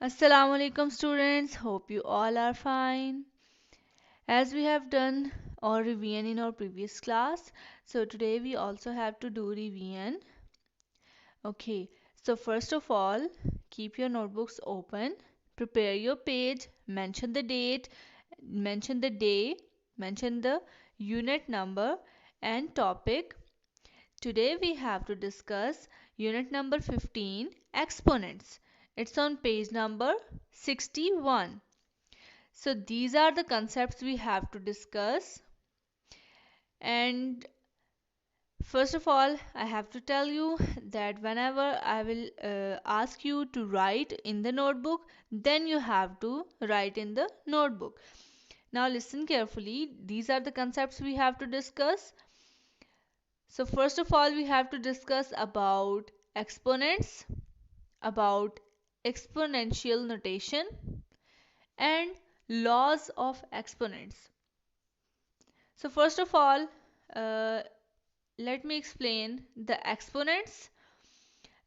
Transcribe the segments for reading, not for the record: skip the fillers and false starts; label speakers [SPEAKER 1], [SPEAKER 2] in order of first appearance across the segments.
[SPEAKER 1] Assalamu alaikum students, hope you all are fine. As we have done our revision in our previous class, so today we also have to do revision. Okay, so first of all, keep your notebooks open, prepare your page, mention the date, mention the day, mention the unit number and topic. Today we have to discuss unit number 15, exponents. It's on page number 61. So these are the concepts we have to discuss. And first of all, I have to tell you that whenever I will ask you to write in the notebook, then you have to write in the notebook. Now listen carefully. These are the concepts we have to discuss. So first of all, we have to discuss about exponents, about exponential notation, and laws of exponents. So first of all, uh, let me explain the exponents.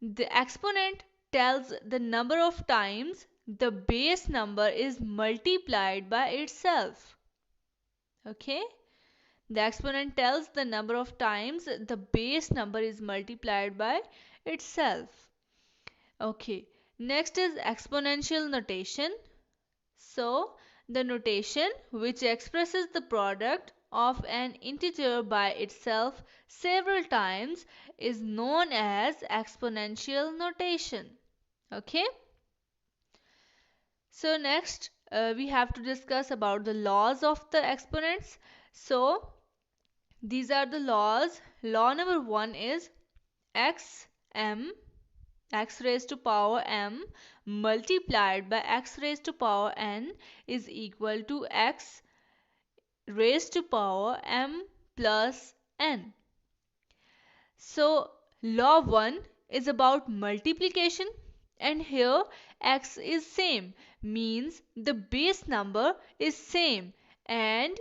[SPEAKER 1] The exponent tells the number of times the base number is multiplied by itself. Okay? The exponent tells the number of times the base number is multiplied by itself. Okay. Next is exponential notation. So, the notation which expresses the product of an integer by itself several times is known as exponential notation. Okay? So next we have to discuss about the laws of the exponents. So these are the laws. Law number 1 is xm x raised to power m multiplied by x raised to power n is equal to x raised to power m plus n. So law 1 is about multiplication, and here x is same, means the base number is same and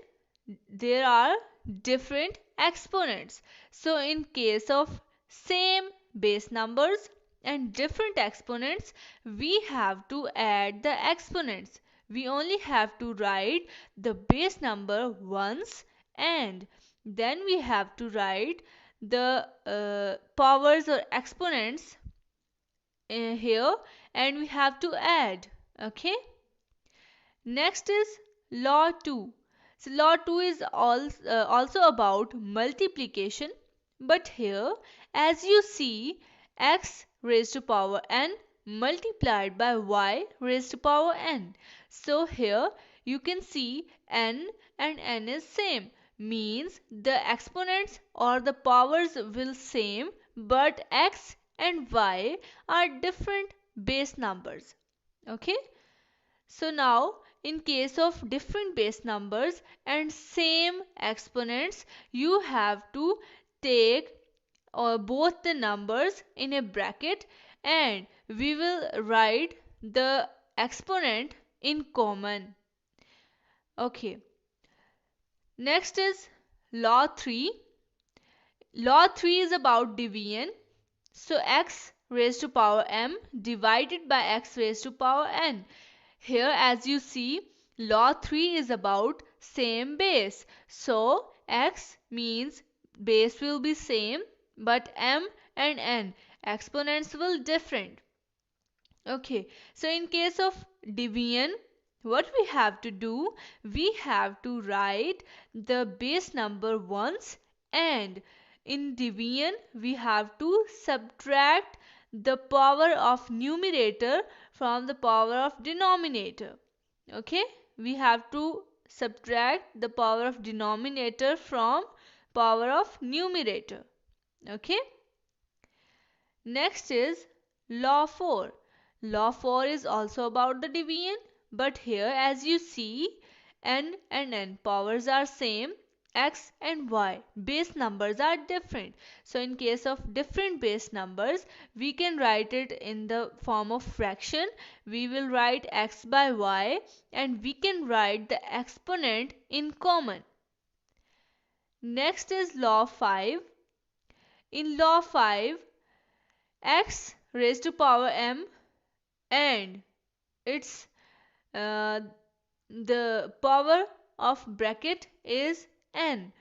[SPEAKER 1] there are different exponents. So in case of same base numbers and different exponents, we have to add the exponents. We only have to write the base number once, and then we have to write the powers or exponents here, and we have to add. Okay. Next is law 2. So law 2 is also about multiplication, but here as you see x raised to power n multiplied by y raised to power n. So here you can see n and n is same, means the exponents or the powers will same, but x and y are different base numbers. Okay. So now in case of different base numbers and same exponents, you have to take both the numbers in a bracket, and we will write the exponent in common. Okay. Next is law 3. Law 3 is about division. So x raised to power m divided by x raised to power n. Here as you see, law 3 is about same base. So x means base will be same, but m and n exponents will different. Okay, so in case of division, what we have to do, we have to write the base number once, and in division we have to subtract the power of numerator from the power of denominator. Okay, we have to subtract the power of denominator from power of numerator. Okay. Next is law 4. Law 4 is also about the division, but here as you see n and n powers are same, x and y base numbers are different. So in case of different base numbers, we can write it in the form of fraction. We will write x by y, and we can write the exponent in common. Next is law 5. In law 5, x raised to power m and it's uh, the power of bracket is n.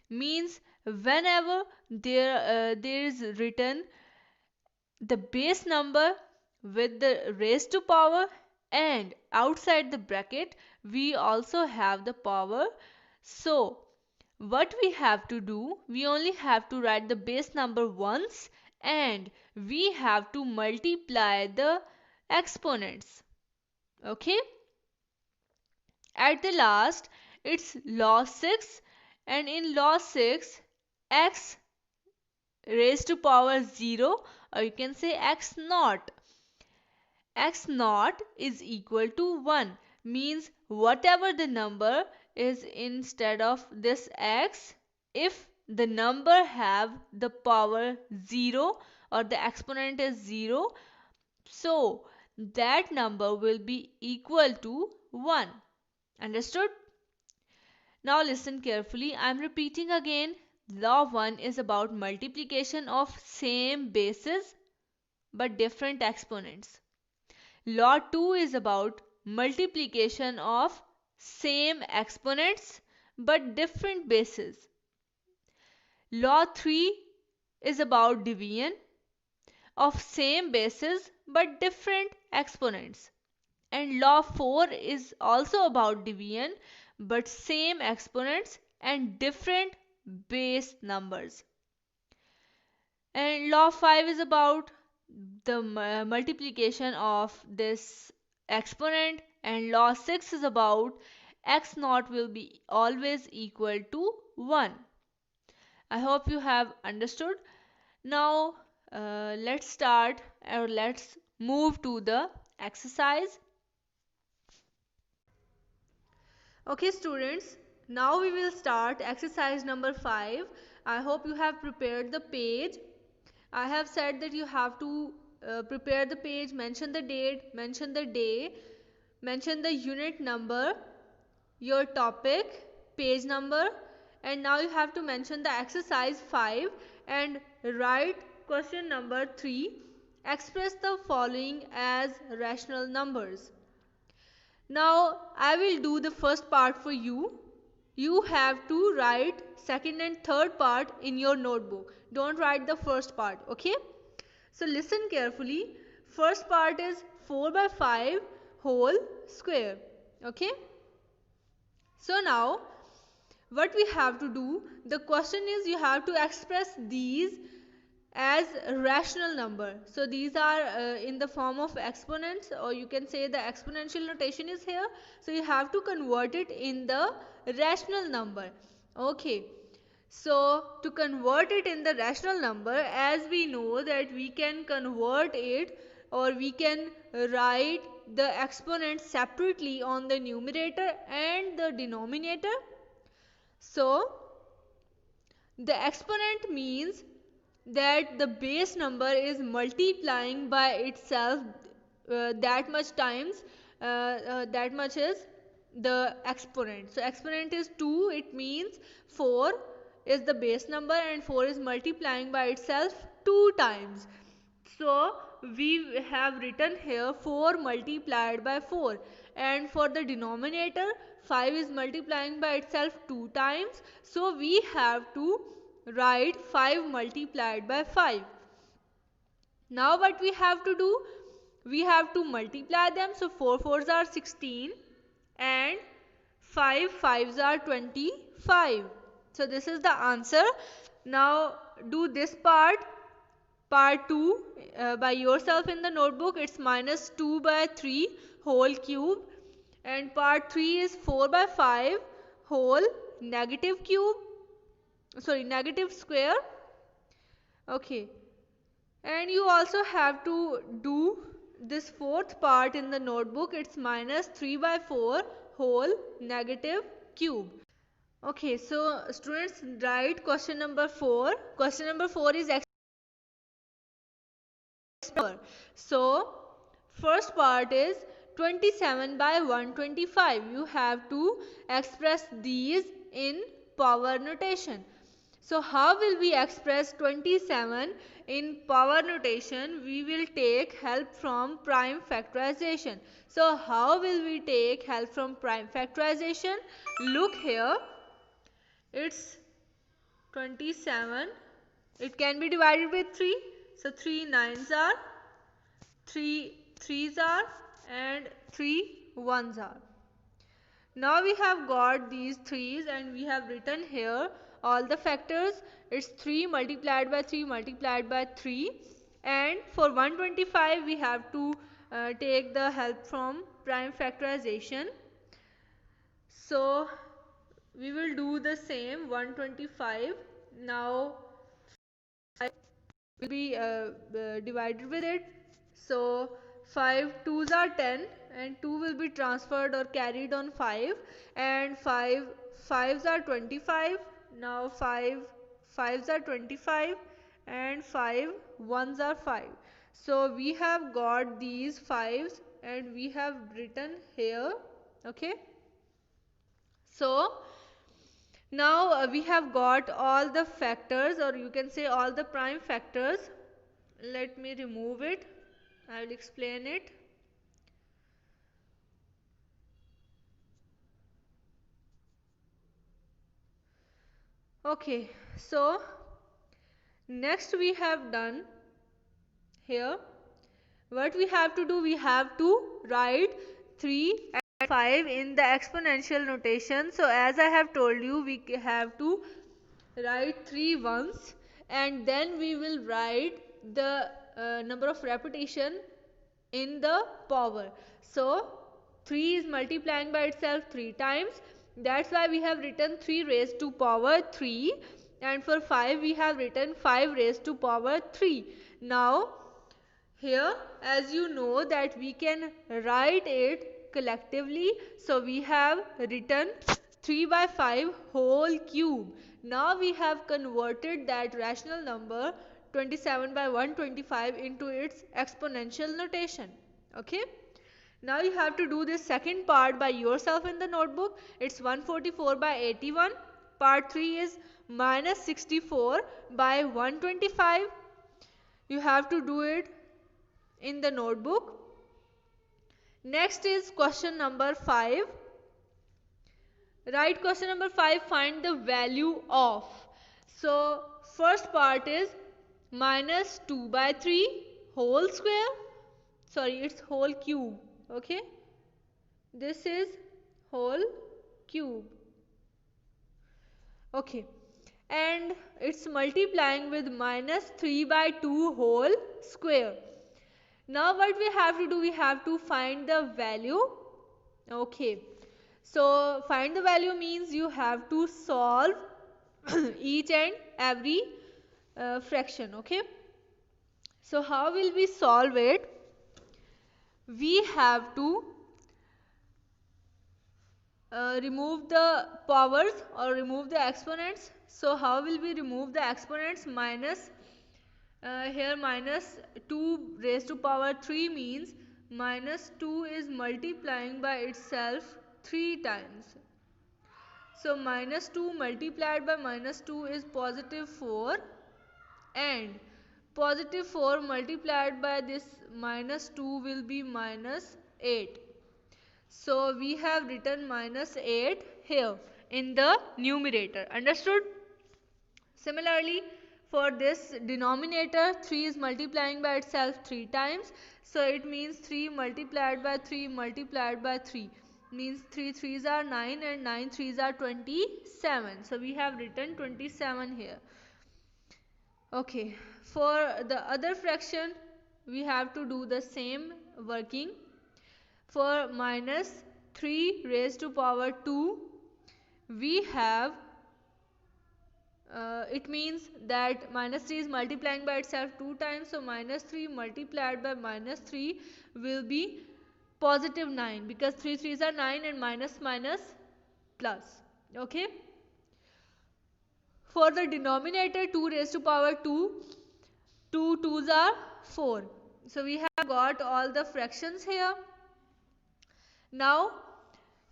[SPEAKER 1] Means whenever there is written the base number with the raised to power, and outside the bracket we also have the power. So what we have to do, we only have to write the base number once, and we have to multiply the exponents. Okay, at the last it's log 6, and in log 6 x raised to power 0, or you can say x naught. X naught is equal to 1, means whatever the number is instead of this x, if the number have the power 0 or the exponent is 0, so that number will be equal to 1. Understood? Now listen carefully. I am repeating again. Law 1 is about multiplication of same bases but different exponents. Law 2 is about multiplication of same exponents but different bases. Law 3 is about division of same bases but different exponents. And law 4 is also about division but same exponents and different base numbers. And law 5 is about the multiplication of this exponent, and law 6 is about x naught will be always equal to 1. I hope you have understood. Now let's start, or let's move to the exercise. Okay students, now we will start exercise number 5. I hope you have prepared the page. I have said that you have to prepare the page, mention the date, mention the day, mention the unit number, your topic, page number, and now you have to mention the exercise 5 and write question number 3. Express the following as rational numbers. Now I will do the first part for you. You have to write second and third part in your notebook. Don't write the first part, okay? So listen carefully. First part is 4 by 5 whole square, okay? So now what we have to do, the question is you have to express these as rational number. So these are in the form of exponents, or you can say the exponential notation is here. So you have to convert it in the rational number. Okay. So to convert it in the rational number, as we know that we can convert it, or we can write the exponent separately on the numerator and the denominator. So the exponent means that the base number is multiplying by itself that much times, that much is the exponent. So exponent is 2, it means 4 is the base number and 4 is multiplying by itself 2 times. So we have written here 4 multiplied by 4, and for the denominator 5 is multiplying by itself 2 times. So we have to write 5 multiplied by 5. Now what we have to do? We have to multiply them. So 4 fours are 16 and 5 fives are 25. So this is the answer. Now do this part. Part 2 by yourself in the notebook. It's minus 2 by 3 whole cube. And part 3 is 4 by 5 whole negative cube. Sorry, negative square. Okay. And you also have to do this fourth part in the notebook. It's minus 3 by 4 whole negative cube. Okay, so students, write question number 4. Question number 4 is so first part is 27 by 125. You have to express these in power notation. So how will we express 27 in power notation? We will take help from prime factorization. So how will we take help from prime factorization? Look here, it's 27. It can be divided by 3. So 3 nines are, 3 threes are, and 3 ones are. Now we have got these 3's and we have written here all the factors. It's 3 multiplied by 3 multiplied by 3, and for 125 we have to take the help from prime factorization. So we will do the same. 125 now will be divided with it. So 5 2's are 10 and 2 will be transferred or carried on 5, and 5 5's are 25. Now 5 5's are 25 and 5 1's are 5. So we have got these 5's and we have written here. Okay. So now we have got all the factors, or you can say all the prime factors. Let me remove it. I will explain it. Okay, so next we have done here. What we have to do, we have to write 3 and 5 in the exponential notation. So as I have told you, we have to write 3 once, and then we will write the number of repetition in the power. So 3 is multiplying by itself 3 times. That's why we have written 3 raised to power 3, and for 5 we have written 5 raised to power 3. Now here, as you know that we can write it collectively, so we have written 3 by 5 whole cube. Now we have converted that rational number 27 by 125 into its exponential notation. Okay. Now you have to do this second part by yourself in the notebook. It's 144 by 81. Part 3 is minus 64 by 125. You have to do it in the notebook. Next is question number 5. Write question number 5, find the value of. So first part is minus 2 by 3 whole square. Sorry, it's whole cube. Okay. This is whole cube. Okay. And it's multiplying with minus 3 by 2 whole square. Now what we have to do, we have to find the value. Okay. So find the value means you have to solve each and every fraction. Okay. So how will we solve it? We have to remove the powers or remove the exponents. So how will we remove the exponents? Minus here minus 2 raised to power 3 means minus 2 is multiplying by itself 3 times. So minus 2 multiplied by minus 2 is positive 4, and positive 4 multiplied by this minus 2 will be minus 8. So we have written minus 8 here in the numerator. Understood? Similarly, for this denominator, 3 is multiplying by itself 3 times. So it means 3 multiplied by 3 multiplied by 3 means 3 3's are 9 and 9 3's are 27. So we have written 27 here. Okay, for the other fraction, we have to do the same working. For minus 3 raised to power 2, we have it means that minus 3 is multiplying by itself 2 times. So minus 3 multiplied by minus 3 will be positive 9, because 3 3's are 9 and minus minus plus. Okay. For the denominator, 2 raised to power 2, 2 2's are 4. So we have got all the fractions here. Now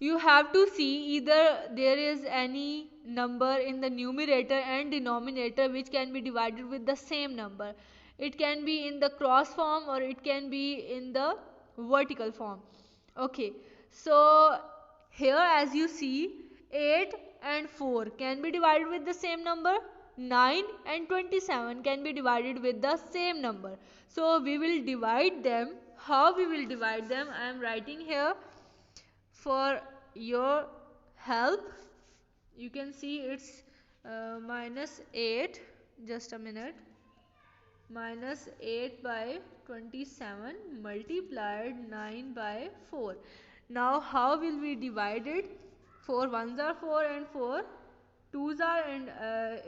[SPEAKER 1] you have to see either there is any number in the numerator and denominator which can be divided with the same number. It can be in the cross form or it can be in the vertical form. Okay, so here as you see, 8 and 4 can be divided with the same number. 9 and 27 can be divided with the same number. So we will divide them. How we will divide them? I am writing here for your help. You can see it's minus 8, just a minute, minus 8 by 27 multiplied 9 by 4. Now how will we divide it? 4 ones are 4 and 4 twos are, and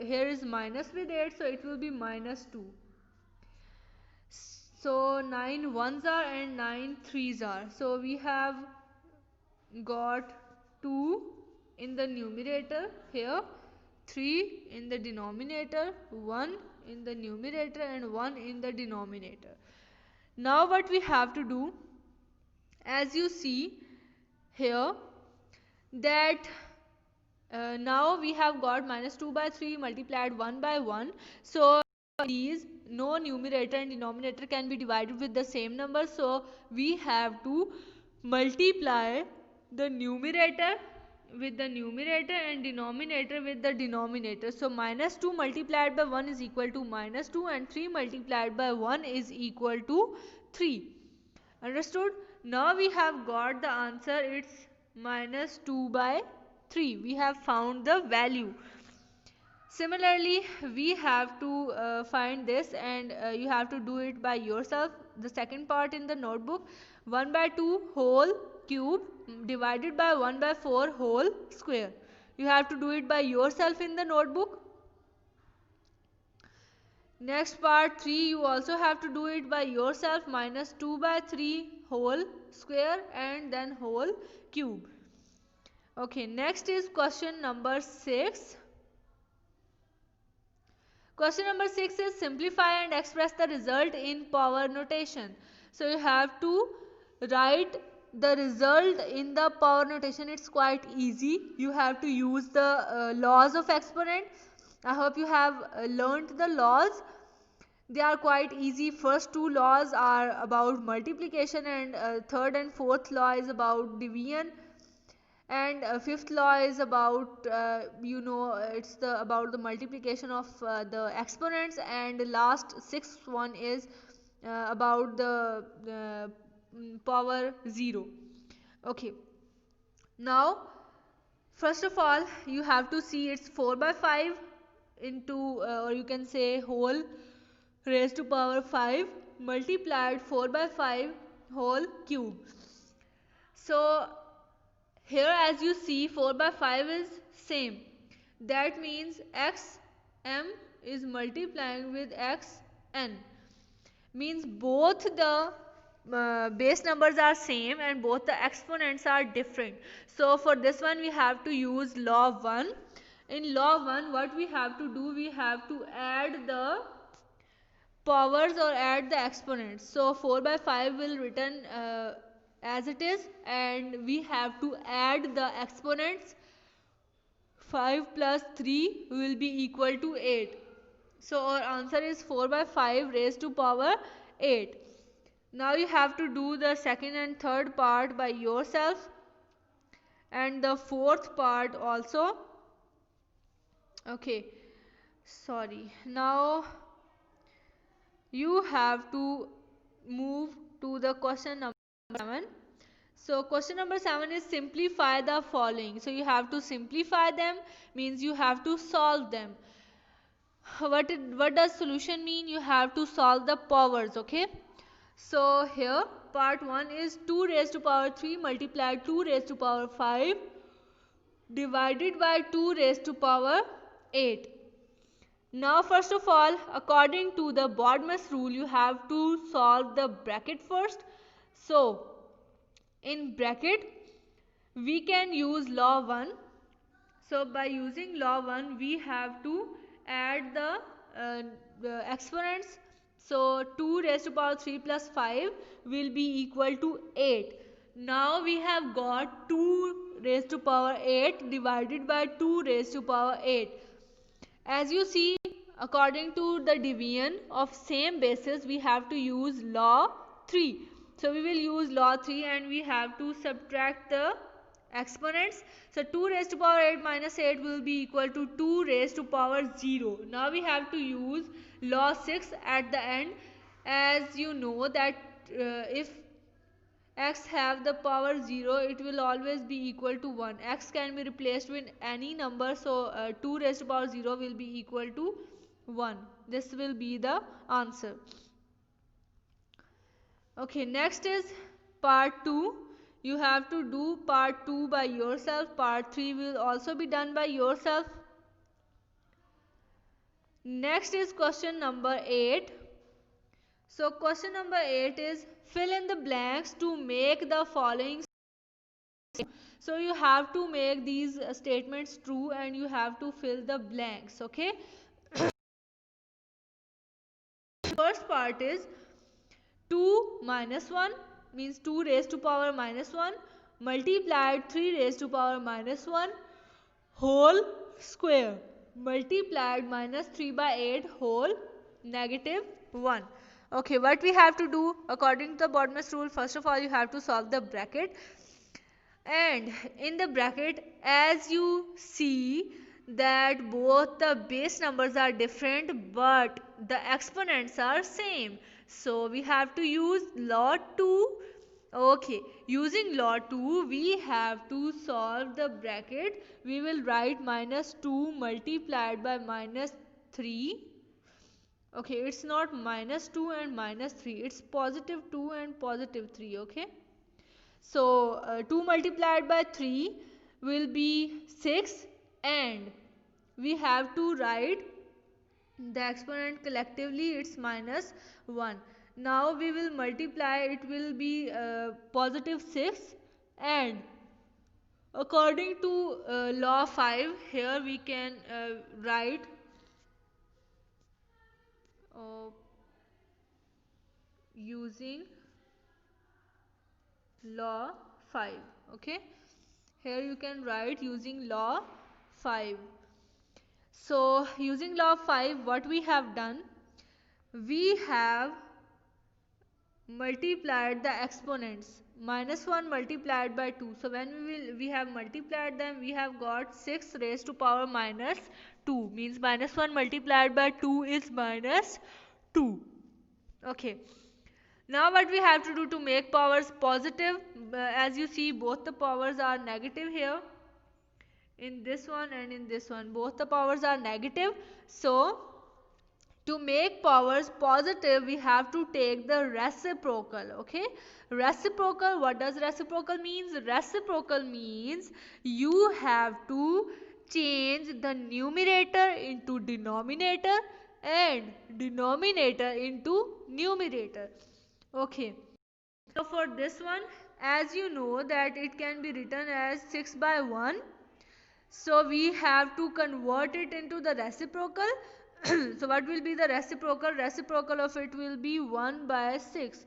[SPEAKER 1] here is minus with 8, so it will be minus 2. So 9 ones are and 9 threes are. So we have got 2 in the numerator here, 3 in the denominator, 1 in the numerator and 1 in the denominator. Now what we have to do, as you see here, that now we have got minus 2 by 3 multiplied 1 by 1. So these, no numerator and denominator can be divided with the same number, so we have to multiply the numerator with the numerator and denominator with the denominator. So minus 2 multiplied by 1 is equal to minus 2 and 3 multiplied by 1 is equal to 3. Understood? Now we have got the answer, it's minus 2 by 3. We have found the value. Similarly, we have to find this, and you have to do it by yourself. The second part in the notebook, 1 by 2 whole cube divided by 1 by 4 whole square. You have to do it by yourself in the notebook. Next part 3, you also have to do it by yourself, minus 2 by 3 whole square and then whole cube. Okay, next is question number 6. Question number 6 is simplify and express the result in power notation. So you have to write the result in the power notation. It's quite easy. You have to use the laws of exponent. I hope you have learnt the laws. They are quite easy. First two laws are about multiplication, and third and fourth law is about division, and fifth law is about it's about the multiplication of the exponents, and last sixth one is about the power 0. Okay, now first of all you have to see it's 4 by 5 into or you can say whole raised to power 5 multiplied 4 by 5 whole cube. So here as you see 4 by 5 is same. That means xm is multiplying with xn. Means both the base numbers are same and both the exponents are different. So for this one we have to use law 1. In law 1 what we have to do, we have to add the powers or add the exponents. So 4 by 5 will written as it is, and we have to add the exponents. 5 plus 3 will be equal to 8. So our answer is 4 by 5 raised to power 8. Now you have to do the second and third part by yourself, and the fourth part also. Okay, sorry. Now you have to move to the question number 7. So question number 7 is simplify the following. So you have to simplify them, means you have to solve them. What does solution mean? You have to solve the powers. Okay, so here part 1 is 2 raised to power 3 multiplied 2 raised to power 5 divided by 2 raised to power 8. Now first of all, according to the BODMAS rule, you have to solve the bracket first. So in bracket we can use law 1. So by using law 1 we have to add the exponents. So 2 raised to power 3 plus 5 will be equal to 8. Now we have got two raised to power 8 divided by 2 raised to power 8. As you see, according to the division of same basis, we have to use law 3. So we will use law 3 and we have to subtract the exponents. So 2 raised to power 8 minus 8 will be equal to 2 raised to power 0. Now we have to use law 6 at the end. As you know that if x have the power 0, it will always be equal to 1. X can be replaced with any number, so 2 raised to power 0 will be equal to 1. This will be the answer. Okay, next is part 2. You have to do part 2 by yourself. Part 3 will also be done by yourself. Next is question number 8. So question number 8 is fill in the blanks to make the following. So you have to make these statements true and you have to fill the blanks. Okay. First part is 2 minus 1 means 2 raised to power minus 1 multiplied 3 raised to power minus 1 whole square multiplied minus 3 by 8 whole negative 1. Okay, what we have to do according to the Bodmer's rule, first of all you have to solve the bracket, and in the bracket as you see that both the base numbers are different but the exponents are same, so we have to use law 2. Okay, using law 2 we have to solve the bracket. We will write minus 2 multiplied by minus 3. Okay, it's not minus 2 and minus 3, it's positive 2 and positive 3. Okay, so 2 multiplied by 3 will be 6 and we have to write the exponent collectively, it's minus 1. Now we will multiply, it will be positive 6, and according to law 5 here we can write using law 5. Okay, here you can write using law 5. So using law 5 what we have done, we have multiplied the exponents. Minus 1 multiplied by 2, so when we have multiplied them, we have got 6 raised to power minus 2 means minus 1 multiplied by 2 is minus 2. Okay, now what we have to do to make powers positive, as you see both the powers are negative here, in this one and in this one both the powers are negative. So to make powers positive we have to take the reciprocal. Okay, reciprocal, what does reciprocal means? Reciprocal means you have to change the numerator into denominator and denominator into numerator. Okay, so for this one, as you know that it can be written as 6 by 1, so we have to convert it into the reciprocal. So what will be the reciprocal? Reciprocal of it will be 1 by 6.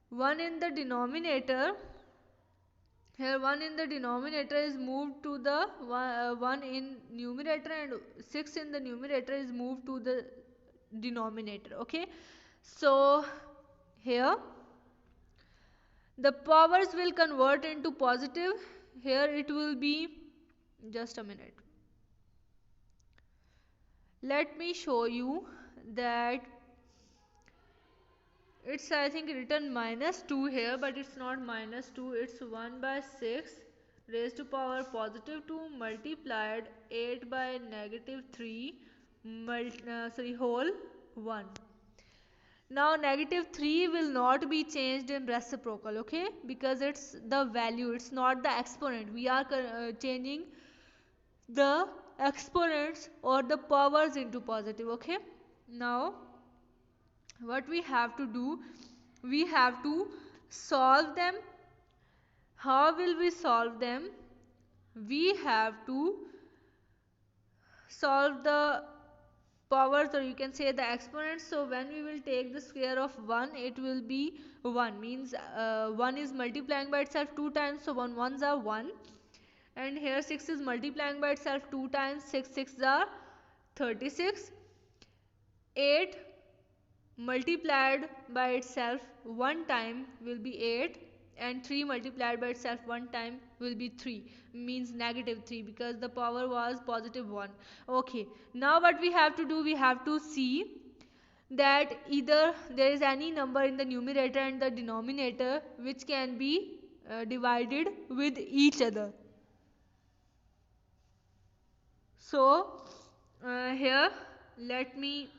[SPEAKER 1] 1 in the denominator, here 1 in the denominator is moved to the 1 in numerator, and 6 in the numerator is moved to the denominator. Okay, so here the powers will convert into positive. Here it will be, just a minute, let me show you that it's I think written minus 2 here, but it's not minus 2, it's 1 by 6 raised to power positive 2 multiplied 8 by negative 3 whole 1. Now negative 3 will not be changed in reciprocal. Okay, because it's the value, it's not the exponent. We are changing the exponents or the powers into positive. Okay, now what we have to do, we have to solve them. How will we solve them? We have to solve the powers, or you can say the exponents. So when we will take the square of 1, it will be 1, means 1 is multiplying by itself 2 times, so 1 ones are 1. And here 6 is multiplying by itself 2 times, 6 6 are 36. 8 multiplied by itself one time will be 8, and 3 multiplied by itself one time will be 3, means negative 3, because the power was positive 1. Okay, now what we have to do, we have to see that either there is any number in the numerator and the denominator which can be divided with each other. So here let me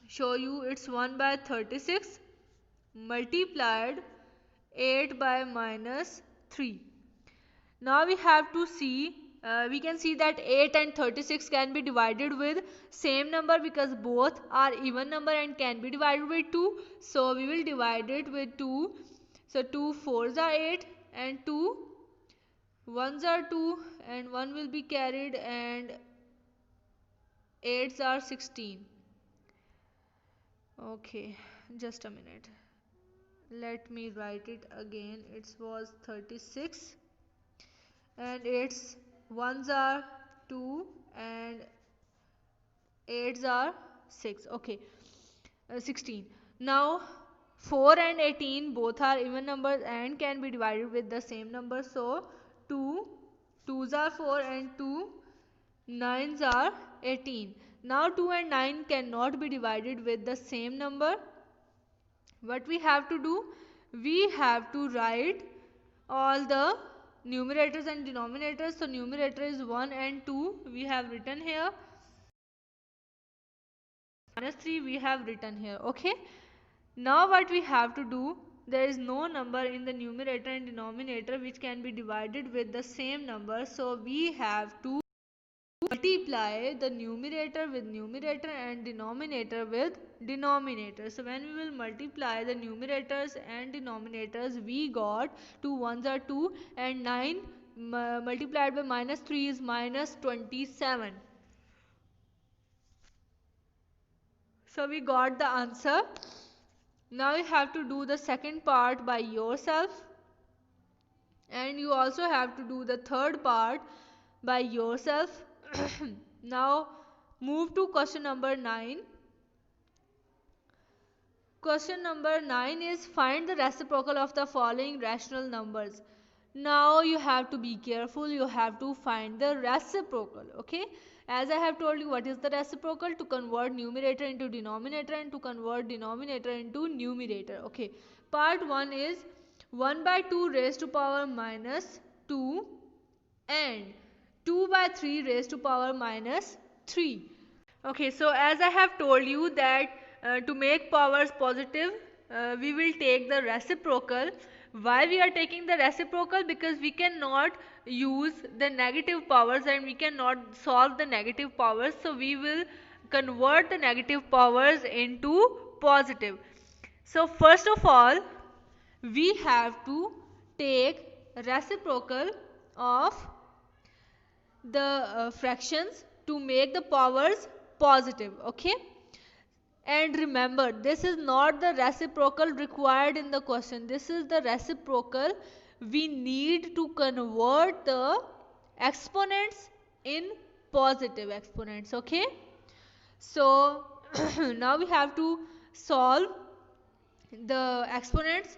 [SPEAKER 1] show you. It's 1 by 36 multiplied 8 by minus 3. Now we have to see, we can see that 8 and 36 can be divided with same number, because both are even number and can be divided with 2. So we will divide it with 2. So 2 4s are 8, and 2 1s are 2, and 1 will be carried, and 8s are 16. Okay, just a minute. Let me write it again. It was 36, and its ones are 2 and 8s are 6. Okay, 16. Now 4 and 18 both are even numbers and can be divided with the same number. So 2 2s are 4, and 2 9s are 18. Now 2 and 9 cannot be divided with the same number. What we have to do, we have to write all the numerators and denominators. So numerator is 1 and 2 we have written here, minus 3 we have written here. Okay, now what we have to do, there is no number in the numerator and denominator which can be divided with the same number, so we have to multiply the numerator with numerator and denominator with denominator. So when we will multiply the numerators and denominators, we got 2 ones are 2, and 9 multiplied by minus 3 is minus 27. So we got the answer. Now you have to do the second part by yourself, and you also have to do the third part by yourself. Now move to question number 9. Question number 9 is, find the reciprocal of the following rational numbers. Now you have to be careful, you have to find the reciprocal. Okay, as I have told you, what is the reciprocal? To convert numerator into denominator and to convert denominator into numerator. Okay, part 1 is 1 by 2 raised to power minus 2 and 2 by 3 raised to power minus 3. Okay, so as I have told you that to make powers positive, we will take the reciprocal. Why we are taking the reciprocal? Because we cannot use the negative powers and we cannot solve the negative powers. So we will convert the negative powers into positive. So first of all, we have to take reciprocal of the fractions to make the powers positive. Okay, and remember, this is not the reciprocal required in the question. This is the reciprocal we need to convert the exponents in positive exponents. Okay, so now we have to solve the exponents.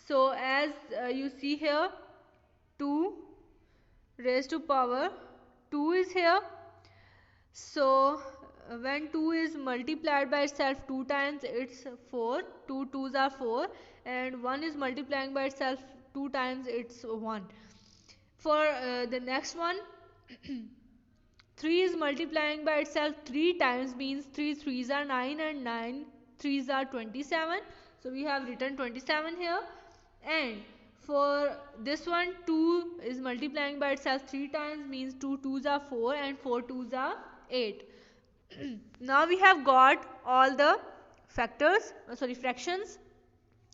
[SPEAKER 1] So as you see here, 2 raised to power 2 is here. So when 2 is multiplied by itself 2 times, it's 4. 2 2s are 4, and 1 is multiplying by itself 2 times, it's 1. For the next one, 3 is multiplying by itself 3 times, means 3 3s are 9 and 9 3s are 27. So we have written 27 here. And for this one, 2 is multiplying by itself 3 times, means 2 2s are 4 and 4 2s are 8. Now we have got all the fractions.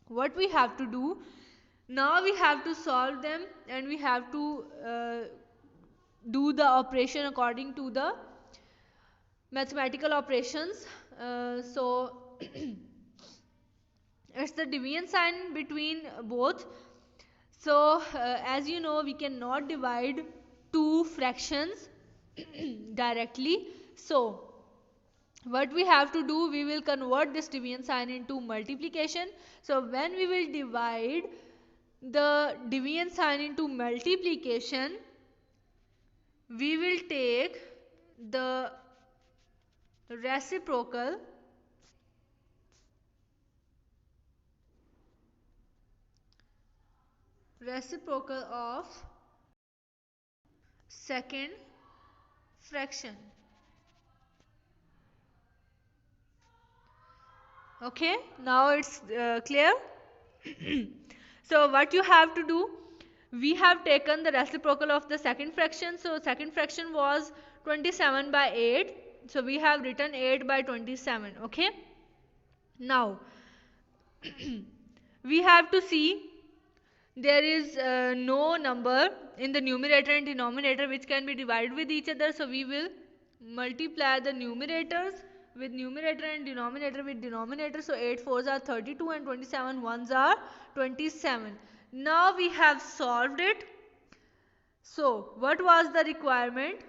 [SPEAKER 1] What we have to do, now we have to solve them, and we have to do the operation according to the mathematical operations. So it's the division sign between both. So as you know, we cannot divide two fractions directly. So what we have to do, we will convert this division sign into multiplication. So when we will divide the division sign into multiplication, we will take the reciprocal of second fraction. Okay, now it's clear. So what you have to do, we have taken the reciprocal of the second fraction. So second fraction was 27 by 8. So we have written 8 by 27. Okay, now we have to see there is no number in the numerator and denominator which can be divided with each other. So we will multiply the numerators with numerator and denominator with denominator. So 8 fours are 32 and 27 ones are 27. Now we have solved it. So what was the requirement?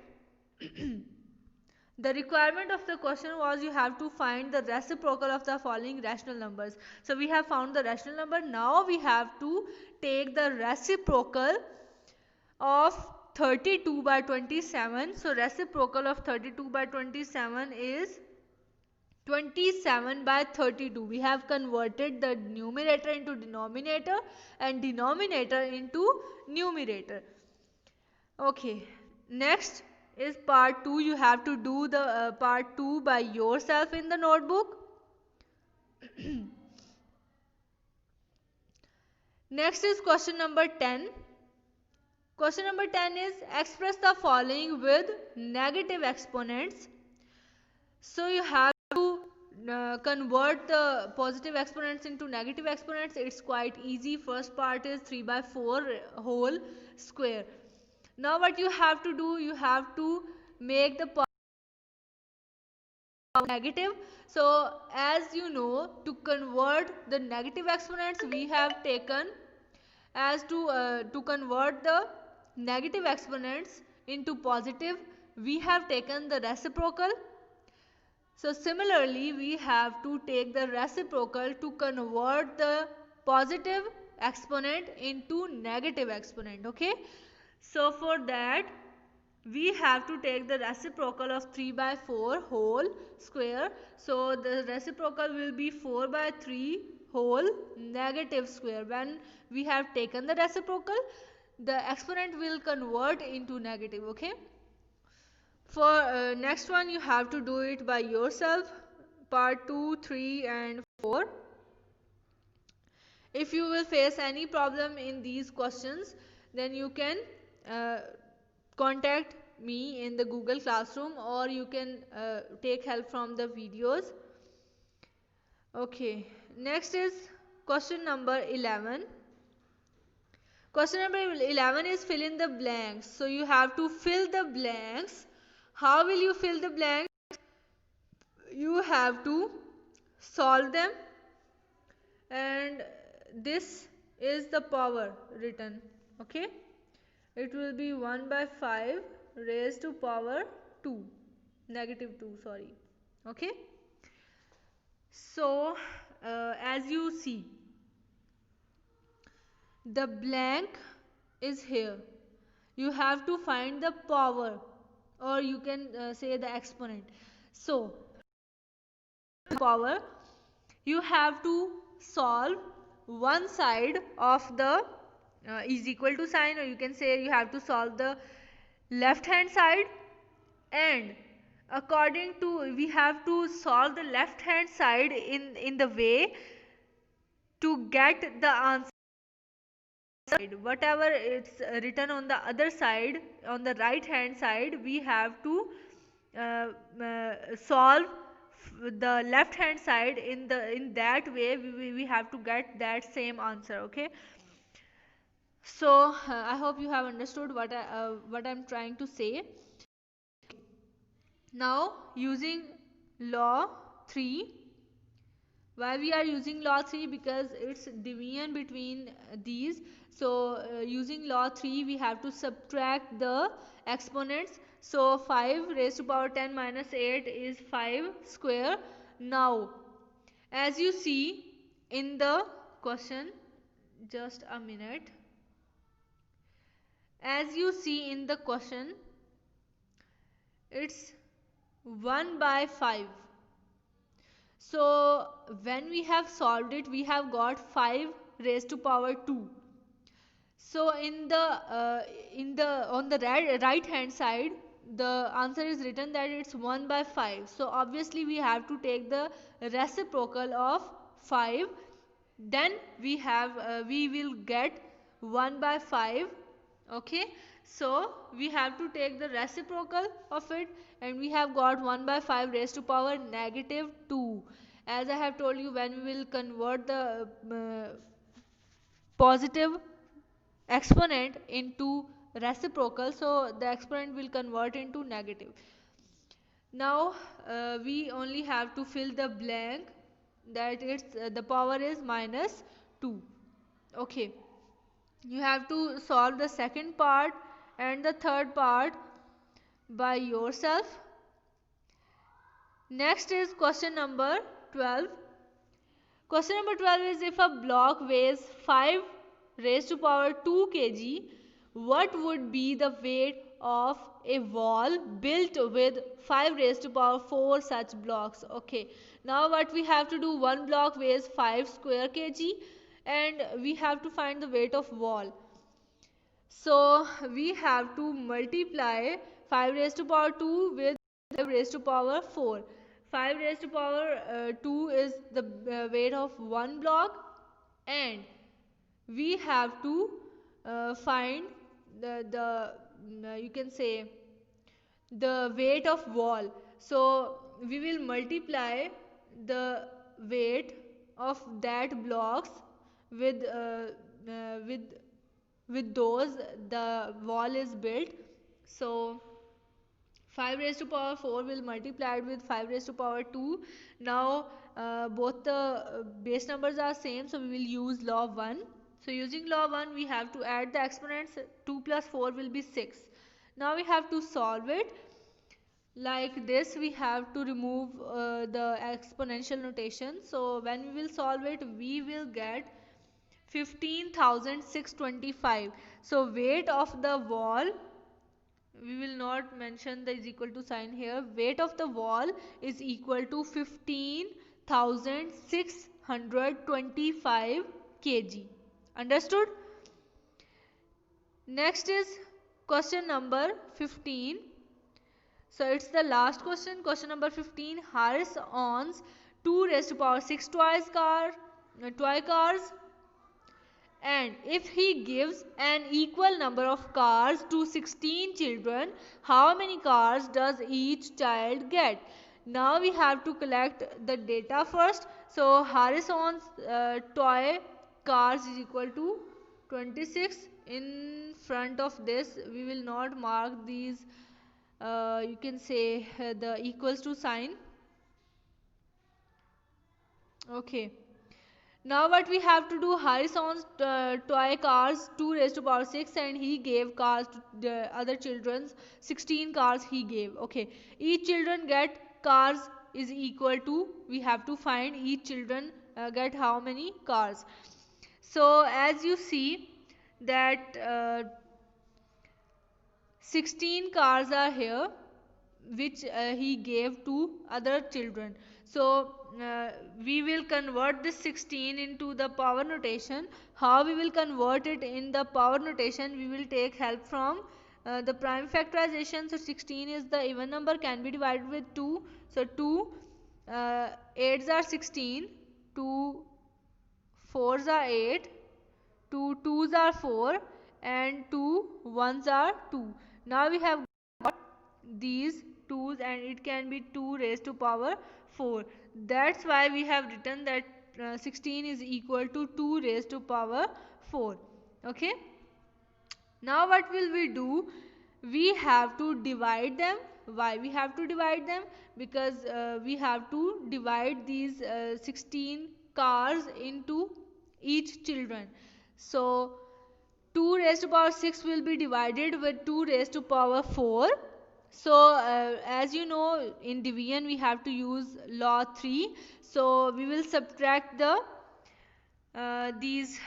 [SPEAKER 1] The requirement of the question was you have to find the reciprocal of the following rational numbers. So we have found the rational number. Now we have to take the reciprocal of 32 by 27. So reciprocal of 32 by 27 is 27 by 32. We have converted the numerator into denominator and denominator into numerator. Okay, next is part 2. You have to do the part 2 by yourself in the notebook. Next is question number 10. Question number 10 is express the following with negative exponents. So you have to convert the positive exponents into negative exponents. It's quite easy. First part is 3 by 4 whole square. Now what you have to do, you have to make the negative. So as you know, to convert the negative exponents, we have taken as to convert the negative exponents into positive, we have taken the reciprocal. So similarly, we have to take the reciprocal to convert the positive exponent into negative exponent. Okay, so for that we have to take the reciprocal of 3 by 4 whole square. So the reciprocal will be 4 by 3 whole negative square. When we have taken the reciprocal, the exponent will convert into negative. Okay, for next one you have to do it by yourself, part 2, 3 and 4. If you will face any problem in these questions, then you can contact me in the Google Classroom, or you can take help from the videos. Okay, next is question number 11. Question number 11 is fill in the blanks. So you have to fill the blanks. How will you fill the blanks? You have to solve them, and this is the power written. Okay, it will be 1 by 5 raised to power 2, negative 2, sorry. Okay, so as you see, the blank is here. You have to find the power, or you can say the exponent. So power, you have to solve one side of the is equal to sign, or you can say you have to solve the left hand side, and according to, we have to solve the left hand side in the way to get the answer. Whatever it's written on the other side, on the right hand side, we have to solve the left hand side in that way. We have to get that same answer. Okay, so I hope you have understood what I'm trying to say. Now using law 3. Why we are using law 3? Because it's division between these. So using law 3 we have to subtract the exponents. So 5 raised to power 10 minus 8 is 5 square. Now as you see in the question, just a minute, as you see in the question, it's 1 by 5. So when we have solved it, we have got 5 raised to power 2. So in the on the right hand side, the answer is written that it's 1 by 5. So obviously we have to take the reciprocal of 5. Then we will get 1 by 5. Okay, so we have to take the reciprocal of it, and we have got 1 by 5 raised to power negative 2. As I have told you, when we will convert the positive exponent into reciprocal, so the exponent will convert into negative. Now we only have to fill the blank, that it's the power is minus 2. Okay, you have to solve the second part and the third part by yourself. Next is question number 12. Question number 12 is, if a block weighs 5 raised to power 2 kg, what would be the weight of a wall built with 5 raised to power 4 such blocks? Okay, now what we have to do, one block weighs 5 square kg and we have to find the weight of wall. So we have to multiply 5 raised to power 2 with 5 raised to power 4. 5 raised to power 2 is the weight of one block, and we have to find the you can say the weight of wall. So we will multiply the weight of that blocks with with those the wall is built. So 5 raised to power 4 will multiply it with 5 raised to power 2. Now both the base numbers are same, so we will use law 1. So using law 1 we have to add the exponents. 2 plus 4 will be 6. Now we have to solve it. Like this, we have to remove the exponential notation. So when we will solve it, we will get 15,625. So weight of the wall, we will not mention the is equal to sign here. Weight of the wall is equal to 15,625 kg. Understood? Next is question number 15. So it's the last question. Question number 15. Harris owns 2 raised to power 6 toy cars, and if he gives an equal number of cars to 16 children, how many cars does each child get? Now we have to collect the data first. So Harris owns toy cars is equal to 26. In front of this we will not mark these you can say the equals to sign. Okay, now what we have to do, Harris owns toy cars 2 raised to power 6, and he gave cars to the other children's 16 cars he gave. Okay, each children get cars is equal to, we have to find each children get how many cars. So as you see that 16 cars are here which he gave to other children. So we will convert this 16 into the power notation. How we will convert it in the power notation? We will take help from the prime factorization. So 16 is the even number, can be divided with 2. So 2 8s are 16, 2 4s are 8, 2 2s are 4, and 2 1s are 2. Now we have got these 2's, and it can be 2 raised to power 4. That's why we have written that 16 is equal to 2 raised to power 4. Okay, now what will we do? We have to divide them Why we have to divide them? Because we have to divide these 16 cars into each children. So 2 raised to power 6 will be divided with 2 raised to power 4. So as you know, in division we have to use law 3. So we will subtract these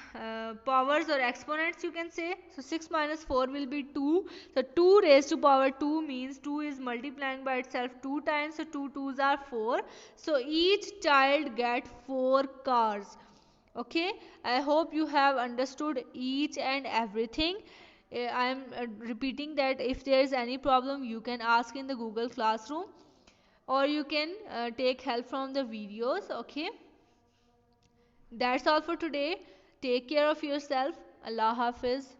[SPEAKER 1] powers or exponents, you can say. So 6 minus 4 will be 2. So 2 raised to power 2 means 2 is multiplying by itself 2 times. So 2 2s are 4. So each child get 4 cars. Okay, I hope you have understood each and everything. I am repeating that if there is any problem, you can ask in the Google Classroom, or you can take help from the videos. Okay, that's all for today. Take care of yourself. Allah Hafiz.